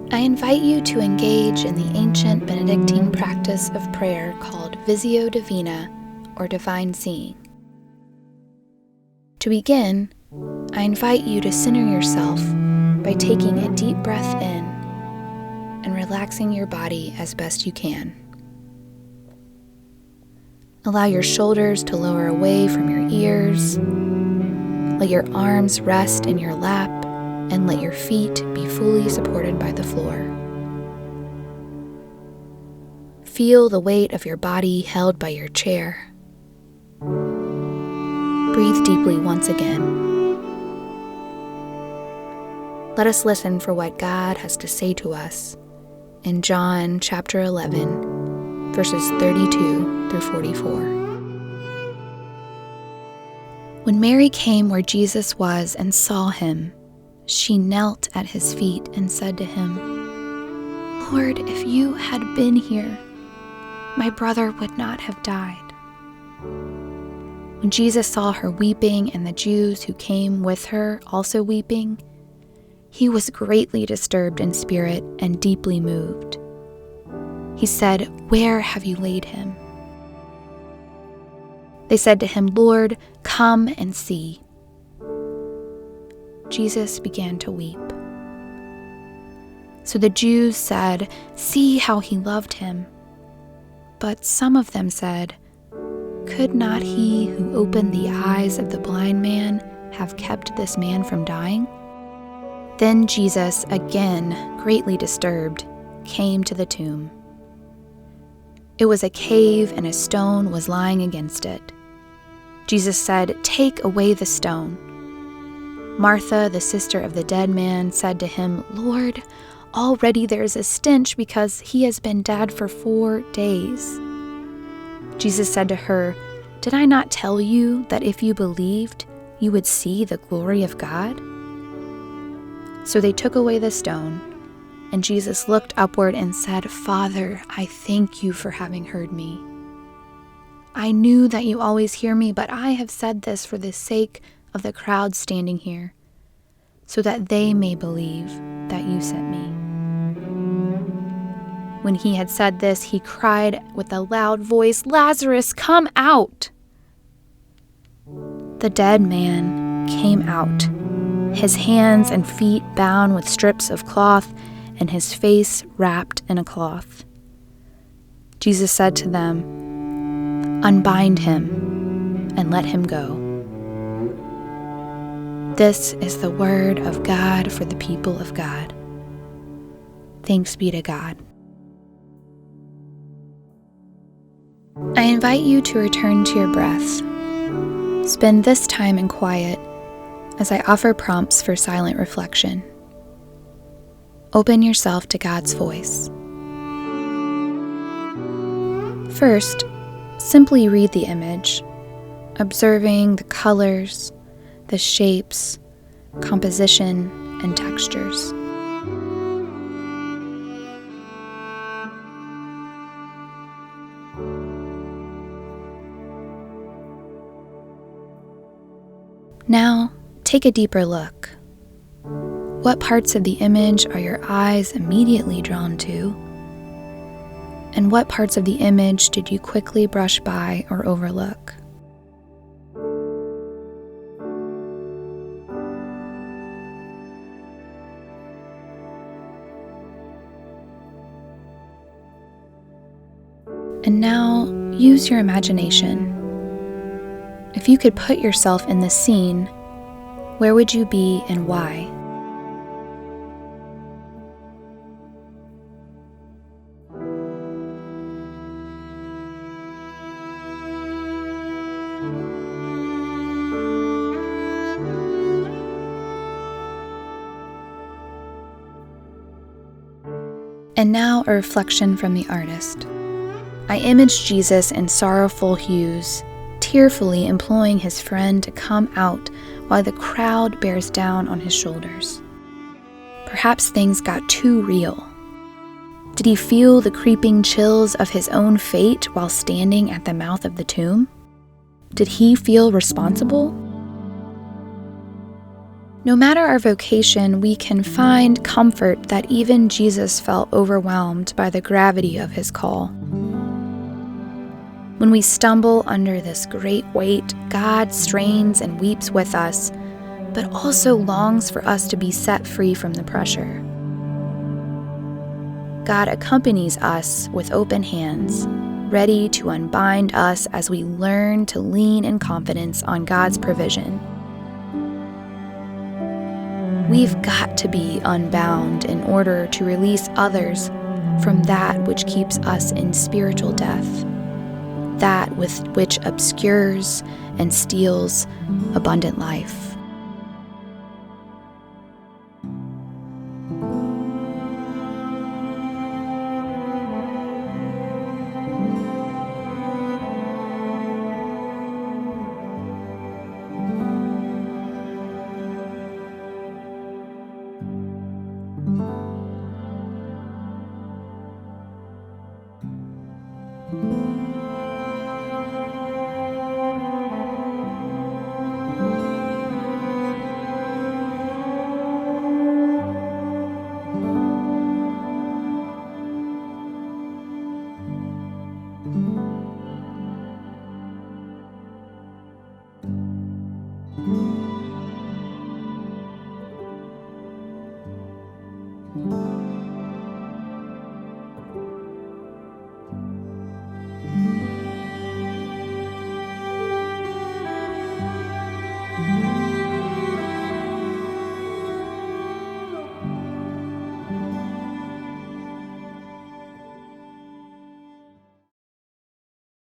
I invite you to engage in the ancient Benedictine practice of prayer called Visio Divina, or Divine Seeing. To begin, I invite you to center yourself by taking a deep breath in and relaxing your body as best you can. Allow your shoulders to lower away from your ears. Let your arms rest in your lap and let your feet be fully supported by the floor. Feel the weight of your body held by your chair. Breathe deeply once again. Let us listen for what God has to say to us in John chapter 11, verses 32 through 44. When Mary came where Jesus was and saw him, she knelt at his feet and said to him, "Lord, if you had been here, my brother would not have died." When Jesus saw her weeping and the Jews who came with her also weeping, he was greatly disturbed in spirit and deeply moved. He said, "Where have you laid him?" They said to him, "Lord, come and see." Jesus began to weep. So the Jews said, "See how he loved him." But some of them said, "Could not he who opened the eyes of the blind man have kept this man from dying?" Then Jesus, again greatly disturbed, came to the tomb. It was a cave and a stone was lying against it. Jesus said, "Take away the stone." Martha, the sister of the dead man, said to him, "Lord, already there is a stench because he has been dead for 4 days." Jesus said to her, "Did I not tell you that if you believed, you would see the glory of God?" So they took away the stone, and Jesus looked upward and said, "Father, I thank you for having heard me. I knew that you always hear me, but I have said this for the sake of the crowd standing here, so that they may believe that you sent me." When he had said this, he cried with a loud voice, "Lazarus, come out!" The dead man came out, his hands and feet bound with strips of cloth, and his face wrapped in a cloth. Jesus said to them, "Unbind him and let him go." This is the word of God for the people of God. Thanks be to God. I invite you to return to your breath. Spend this time in quiet as I offer prompts for silent reflection. Open yourself to God's voice. First, simply read the image, observing the colors, the shapes, composition, and textures. Now, take a deeper look. What parts of the image are your eyes immediately drawn to? And what parts of the image did you quickly brush by or overlook? And now, use your imagination. If you could put yourself in this scene, where would you be and why? And now a reflection from the artist. I imaged Jesus in sorrowful hues, tearfully imploring his friend to come out while the crowd bears down on his shoulders. Perhaps things got too real. Did he feel the creeping chills of his own fate while standing at the mouth of the tomb? Did he feel responsible? No matter our vocation, we can find comfort that even Jesus felt overwhelmed by the gravity of his call. When we stumble under this great weight, God strains and weeps with us, but also longs for us to be set free from the pressure. God accompanies us with open hands, ready to unbind us as we learn to lean in confidence on God's provision. We've got to be unbound in order to release others from that which keeps us in spiritual death, that with which obscures and steals abundant life.